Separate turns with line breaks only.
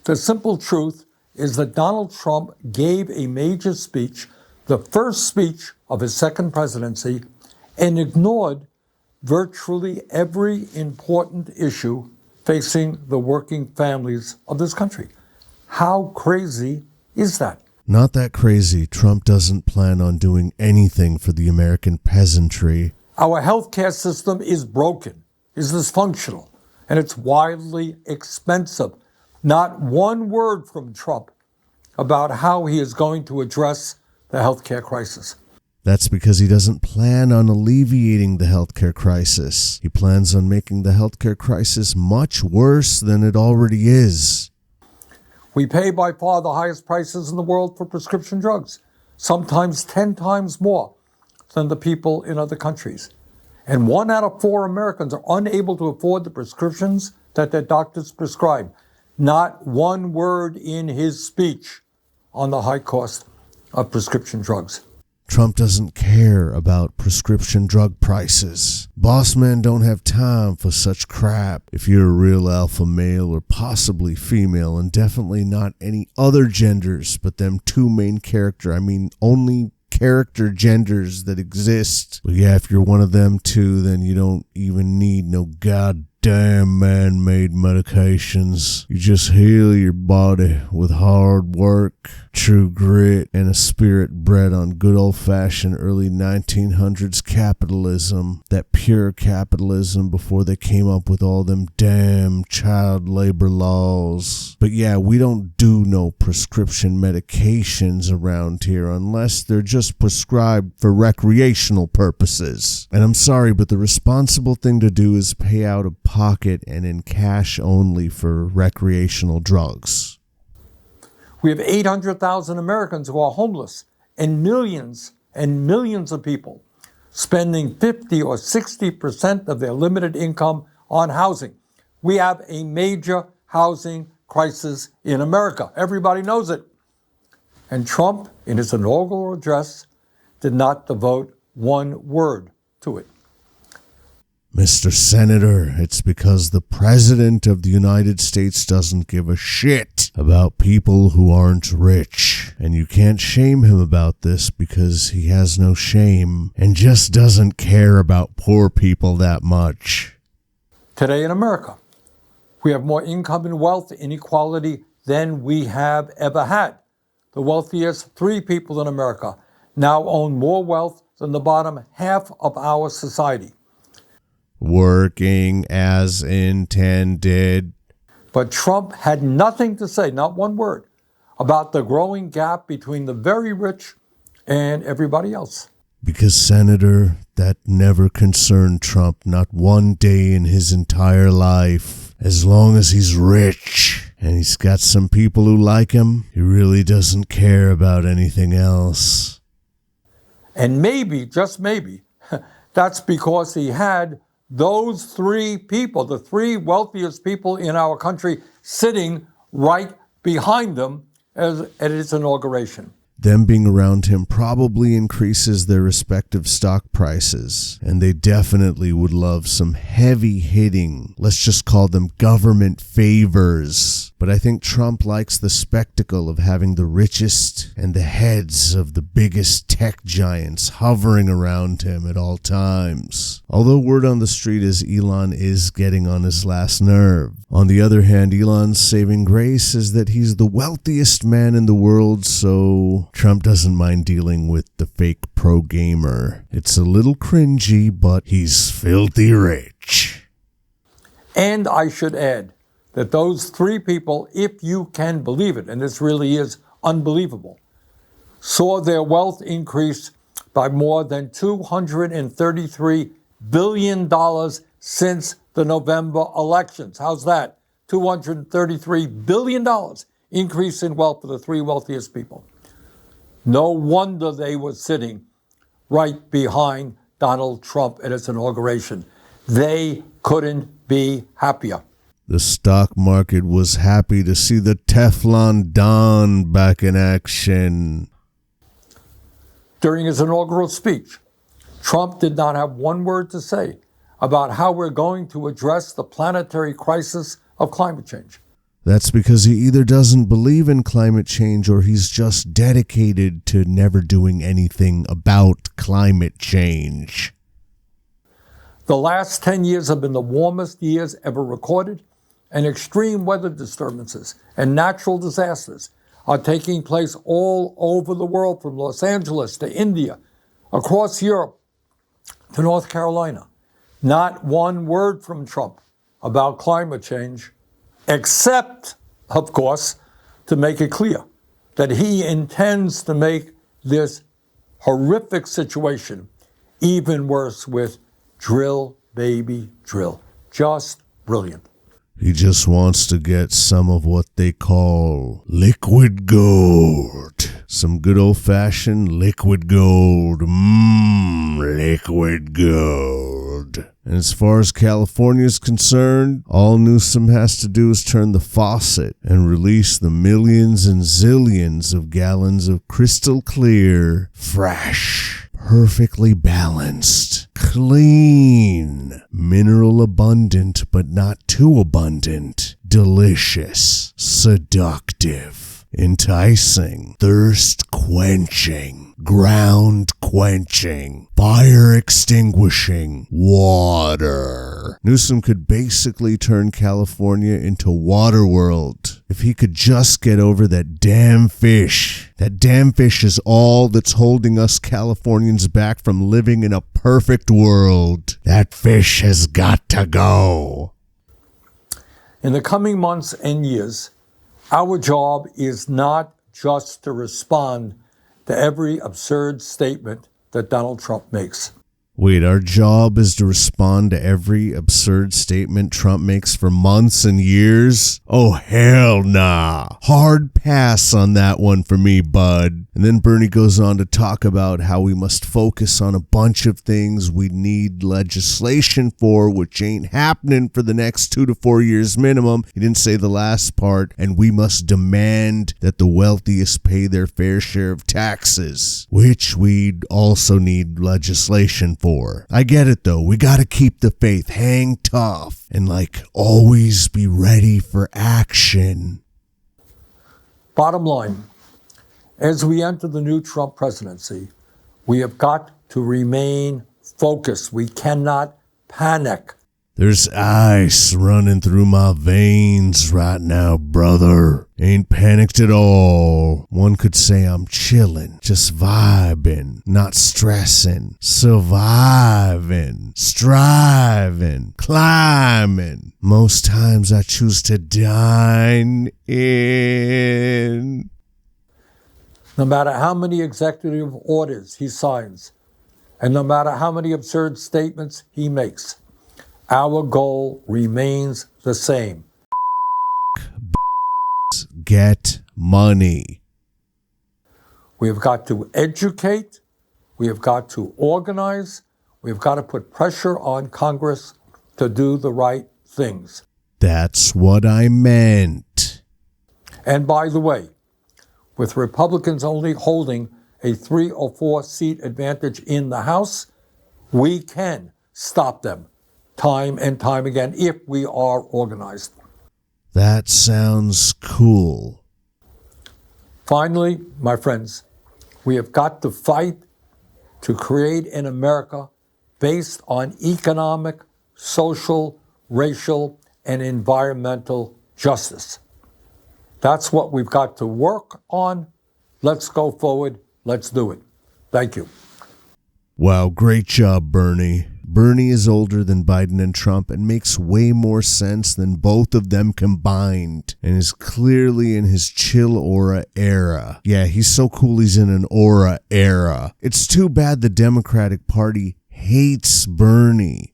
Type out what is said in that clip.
The simple truth is that Donald Trump gave a major speech, the first speech of his second presidency, and ignored virtually every important issue facing the working families of this country. How crazy is that?
Not that crazy. Trump doesn't plan on doing anything for the American peasantry.
Our healthcare system is broken, is dysfunctional, and it's wildly expensive. Not one word from Trump about how he is going to address the healthcare crisis.
That's because he doesn't plan on alleviating the healthcare crisis. He plans on making the healthcare crisis much worse than it already is.
We pay by far the highest prices in the world for prescription drugs, sometimes 10 times more than the people in other countries. And 1 out of 4 Americans are unable to afford the prescriptions that their doctors prescribe. Not one word in his speech on the high cost of prescription drugs.
Trump doesn't care about prescription drug prices. Boss men don't have time for such crap. If you're a real alpha male or possibly female, and definitely not any other genders but them two main only character genders that exist. But yeah, if you're one of them two, then you don't even need no goddamn man-made medications. You just heal your body with hard work, true grit, and a spirit bred on good old-fashioned early 1900s capitalism. That pure capitalism before they came up with all them damn child labor laws. But yeah, we don't do no prescription medications around here unless they're just prescribed for recreational purposes. And I'm sorry, but the responsible thing to do is pay out of pocket and in cash only for recreational drugs.
We have 800,000 Americans who are homeless and millions of people spending 50 or 60% of their limited income on housing. We have a major housing crisis in America. Everybody knows it. And Trump, in his inaugural address, did not devote one word to it.
Mr. Senator, it's because the President of the United States doesn't give a shit about people who aren't rich. And you can't shame him about this because he has no shame and just doesn't care about poor people that much.
Today in America, we have more income and wealth inequality than we have ever had. The wealthiest 3 people in America now own more wealth than the bottom half of our society.
Working as intended.
But Trump had nothing to say, not one word, about the growing gap between the very rich and everybody else.
Because, Senator, that never concerned Trump, not one day in his entire life. As long as he's rich and he's got some people who like him, he really doesn't care about anything else.
And maybe, just maybe, that's because he had those 3 people, the 3 wealthiest people in our country, sitting right behind them at its inauguration.
Them being around him probably increases their respective stock prices, and they definitely would love some heavy-hitting, let's just call them government favors. But I think Trump likes the spectacle of having the richest and the heads of the biggest tech giants hovering around him at all times. Although word on the street is Elon is getting on his last nerve. On the other hand, Elon's saving grace is that he's the wealthiest man in the world, so Trump doesn't mind dealing with the fake pro-gamer. It's a little cringy, but he's filthy rich.
And I should add that those 3 people, if you can believe it, and this really is unbelievable, saw their wealth increase by more than $233 billion since the November elections. How's that? $233 billion increase in wealth for the 3 wealthiest people. No wonder they were sitting right behind Donald Trump at his inauguration. They couldn't be happier.
The stock market was happy to see the Teflon Don back in action.
During his inaugural speech, Trump did not have one word to say about how we're going to address the planetary crisis of climate change.
That's because he either doesn't believe in climate change or he's just dedicated to never doing anything about climate change.
The last 10 years have been the warmest years ever recorded, and extreme weather disturbances and natural disasters are taking place all over the world, from Los Angeles to India, across Europe to North Carolina. Not one word from Trump about climate change, except, of course, to make it clear that he intends to make this horrific situation even worse with drill, baby, drill. Just brilliant.
He just wants to get some of what they call liquid gold. Some good old-fashioned liquid gold. Liquid gold. And as far as California is concerned, all Newsom has to do is turn the faucet and release the millions and zillions of gallons of crystal clear, fresh, perfectly balanced, clean, mineral abundant but not too abundant, delicious, seductive, enticing, thirst quenching, ground quenching, fire extinguishing water. Newsom could basically turn California into Waterworld if he could just get over that damn fish. That damn fish is all that's holding us Californians back from living in a perfect world. That fish has got to go.
In the coming months and years, our job is not just to respond to every absurd statement that Donald Trump makes.
Wait, our job is to respond to every absurd statement Trump makes for months and years? Oh, hell nah. Hard pass on that one for me, bud. And then Bernie goes on to talk about how we must focus on a bunch of things we need legislation for, which ain't happening for the next 2 to 4 years minimum. He didn't say the last part. And we must demand that the wealthiest pay their fair share of taxes, which we'd also need legislation for. I get it though. We gotta keep the faith, hang tough, and always be ready for action.
Bottom line, as we enter the new Trump presidency, we have got to remain focused. We cannot panic.
There's ice running through my veins right now, brother. Ain't panicked at all. One could say I'm chilling, just vibing, not stressing, surviving, striving, climbing. Most times I choose to dine in.
No matter how many executive orders he signs, and no matter how many absurd statements he makes, our goal remains the same.
Get money.
We have got to educate. We have got to organize. We've got to put pressure on Congress to do the right things.
That's what I meant.
And by the way, with Republicans only holding a 3 or 4 seat advantage in the House, we can stop them time and time again if we are organized.
That sounds cool.
Finally, my friends, we have got to fight to create an America based on economic, social, racial, and environmental justice. That's what we've got to work on. Let's go forward. Let's do it. Thank you.
Wow, great job, Bernie. Bernie is older than Biden and Trump and makes way more sense than both of them combined, and is clearly in his chill aura era. Yeah, he's so cool he's in an aura era. It's too bad the Democratic Party hates Bernie.